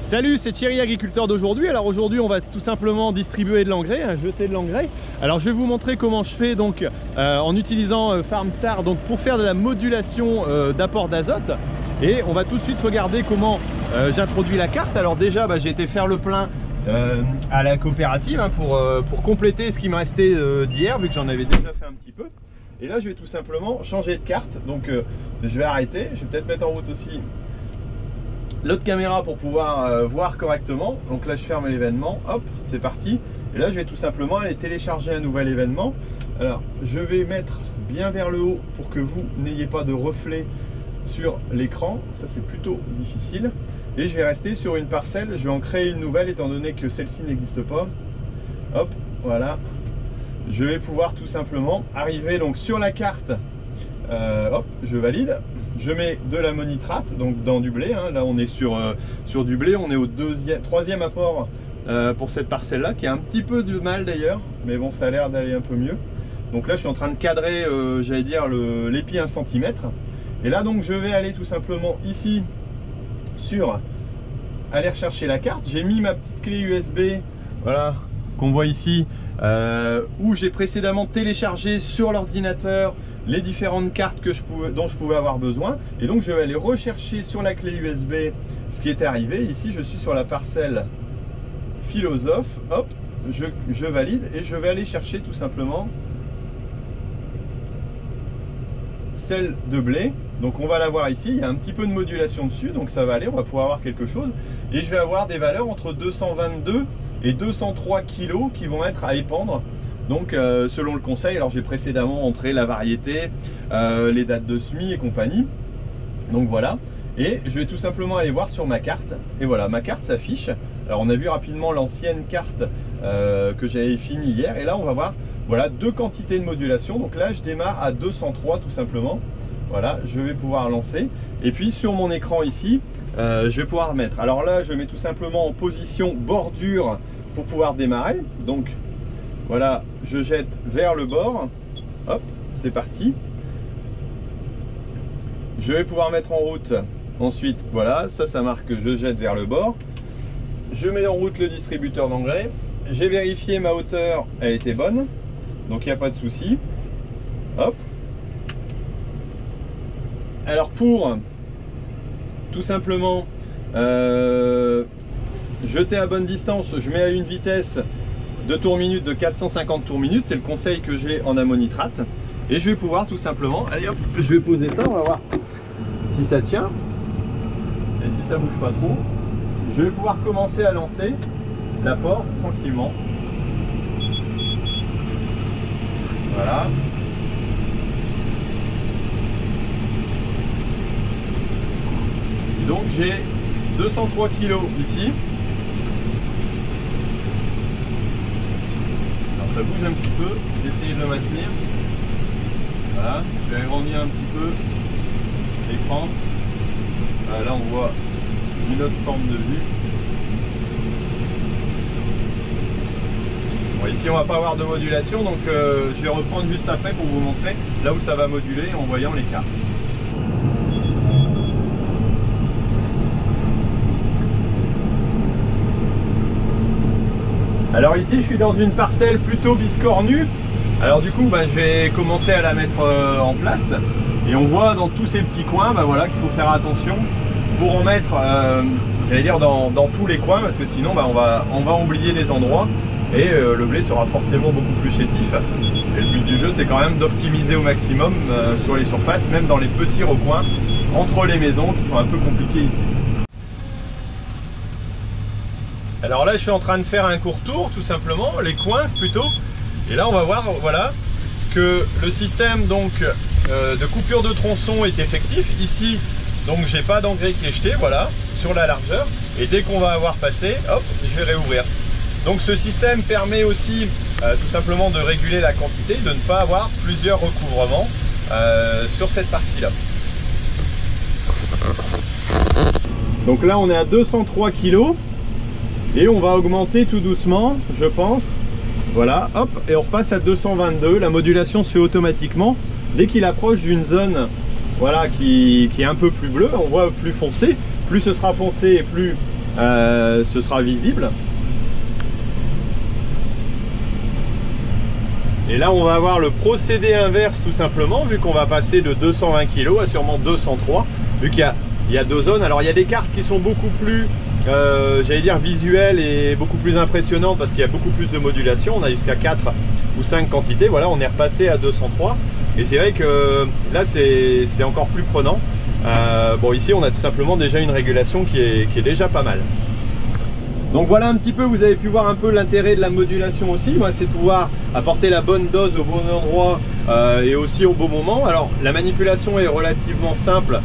Salut, c'est Thierry, agriculteur d'aujourd'hui. Alors aujourd'hui on va tout simplement distribuer de l'engrais, jeter de l'engrais. Alors je vais vous montrer comment je fais donc en utilisant FarmStar donc pour faire de la modulation d'apport d'azote. Et on va tout de suite regarder comment j'introduis la carte. Alors déjà j'ai été faire le plein à la coopérative pour compléter ce qui me restait d'hier, vu que j'en avais déjà fait un petit peu. Et là je vais tout simplement changer de carte. Donc je vais arrêter, je vais peut-être mettre en route aussi l'autre caméra pour pouvoir voir correctement. Donc là je ferme l'événement, hop, c'est parti. Et là je vais tout simplement aller télécharger un nouvel événement. Alors je vais mettre bien vers le haut pour que vous n'ayez pas de reflet sur l'écran, ça c'est plutôt difficile. Et je vais rester sur une parcelle, je vais en créer une nouvelle étant donné que celle-ci n'existe pas. Hop, voilà. Je vais pouvoir tout simplement arriver donc sur la carte. Hop, je valide. Je mets de l'ammonitrate, donc dans du blé. Là, on est sur du blé. On est au troisième apport pour cette parcelle-là, qui a un petit peu de mal d'ailleurs. Mais bon, ça a l'air d'aller un peu mieux. Donc là, je suis en train de cadrer, j'allais dire, l'épi 1 cm. Et là, donc, je vais aller tout simplement ici sur aller rechercher la carte. J'ai mis ma petite clé USB, voilà, qu'on voit ici, où j'ai précédemment téléchargé sur l'ordinateur les différentes cartes dont je pouvais avoir besoin. Et donc je vais aller rechercher sur la clé USB ce qui était arrivé. Ici je suis sur la parcelle philosophe. Hop, je valide et je vais aller chercher tout simplement celle de blé. Donc on va la voir ici, il y a un petit peu de modulation dessus, donc ça va aller, on va pouvoir avoir quelque chose. Et je vais avoir des valeurs entre 222 et 203 kg qui vont être à épandre. Donc selon le conseil, alors j'ai précédemment entré la variété, les dates de semis et compagnie. Donc voilà, et je vais tout simplement aller voir sur ma carte. Et voilà, ma carte s'affiche. Alors on a vu rapidement l'ancienne carte que j'avais fini hier. Et là on va voir, voilà, deux quantités de modulation. Donc là je démarre à 203 tout simplement. Voilà, je vais pouvoir lancer. Et puis sur mon écran ici, je vais pouvoir mettre. Alors là je mets tout simplement en position bordure pour pouvoir démarrer. Donc voilà, je jette vers le bord. Hop, c'est parti. Je vais pouvoir mettre en route. Ensuite, voilà, ça marque que je jette vers le bord. Je mets en route le distributeur d'engrais. J'ai vérifié ma hauteur, elle était bonne. Donc il n'y a pas de souci. Hop. Alors pour tout simplement jeter à bonne distance, je mets à une vitesse de tours minute de 450 tours minute, c'est le conseil que j'ai en ammonitrate. Et je vais pouvoir tout simplement, allez hop, je vais poser ça, on va voir si ça tient et si ça bouge pas trop. Je vais pouvoir commencer à lancer l'apport tranquillement. Voilà. Donc j'ai 203 kg ici. Ça bouge un petit peu, j'essaie de le maintenir. Voilà, je vais agrandir un petit peu l'écran. Là on voit une autre forme de vue. Bon, ici on va pas avoir de modulation, donc je vais reprendre juste après pour vous montrer là où ça va moduler en voyant les cartes. Alors ici je suis dans une parcelle plutôt biscornue. Alors du coup je vais commencer à la mettre en place. Et on voit dans tous ces petits coins voilà, qu'il faut faire attention pour en mettre, j'allais dire dans tous les coins, parce que sinon on va oublier les endroits et le blé sera forcément beaucoup plus chétif. Et le but du jeu c'est quand même d'optimiser au maximum sur les surfaces, même dans les petits recoins entre les maisons qui sont un peu compliqués ici. Alors là je suis en train de faire un court tour tout simplement, les coins plutôt. Et là on va voir voilà, que le système donc de coupure de tronçon est effectif. Ici donc j'ai pas d'engrais qui est jeté, voilà, sur la largeur. Et dès qu'on va avoir passé, hop, je vais réouvrir. Donc ce système permet aussi tout simplement de réguler la quantité, de ne pas avoir plusieurs recouvrements sur cette partie-là. Donc là on est à 203 kg. Et on va augmenter tout doucement, je pense. Voilà, hop, et on repasse à 222. La modulation se fait automatiquement. Dès qu'il approche d'une zone voilà, qui est un peu plus bleue, on voit plus foncé. Plus ce sera foncé et plus ce sera visible. Et là on va avoir le procédé inverse tout simplement, vu qu'on va passer de 220 kg à sûrement 203, vu qu'il y a deux zones. Alors il y a des cartes qui sont beaucoup plus, j'allais dire visuelles et beaucoup plus impressionnantes parce qu'il y a beaucoup plus de modulation. On a jusqu'à 4 ou 5 quantités, voilà, on est repassé à 203. Et c'est vrai que là c'est encore plus prenant. Bon, ici on a tout simplement déjà une régulation qui est déjà pas mal. Donc voilà un petit peu, vous avez pu voir un peu l'intérêt de la modulation aussi, c'est de pouvoir apporter la bonne dose au bon endroit et aussi au bon moment. Alors la manipulation est relativement simple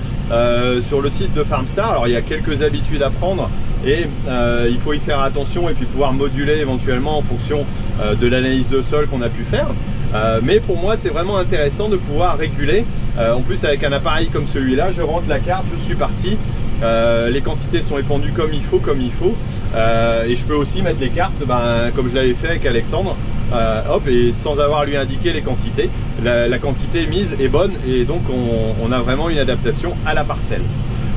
sur le site de Farmstar. Alors il y a quelques habitudes à prendre et il faut y faire attention et puis pouvoir moduler éventuellement en fonction de l'analyse de sol qu'on a pu faire. Mais pour moi c'est vraiment intéressant de pouvoir réguler. En plus avec un appareil comme celui-là, je rentre la carte, je suis parti. Les quantités sont épandues comme il faut. Et je peux aussi mettre les cartes comme je l'avais fait avec Alexandre, hop, et sans avoir à lui indiquer les quantités. La quantité mise est bonne et donc on a vraiment une adaptation à la parcelle.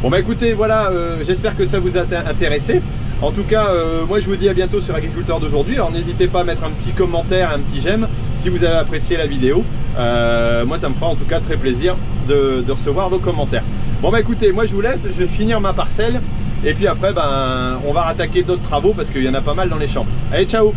Bon bah écoutez, voilà, j'espère que ça vous a intéressé. En tout cas, moi je vous dis à bientôt sur Agriculteur d'aujourd'hui. Alors n'hésitez pas à mettre un petit commentaire, un petit j'aime si vous avez apprécié la vidéo. Moi ça me fera en tout cas très plaisir de recevoir vos commentaires. Bon bah écoutez, moi je vous laisse, je vais finir ma parcelle et puis après on va rattaquer d'autres travaux parce qu'il y en a pas mal dans les champs. Allez, ciao!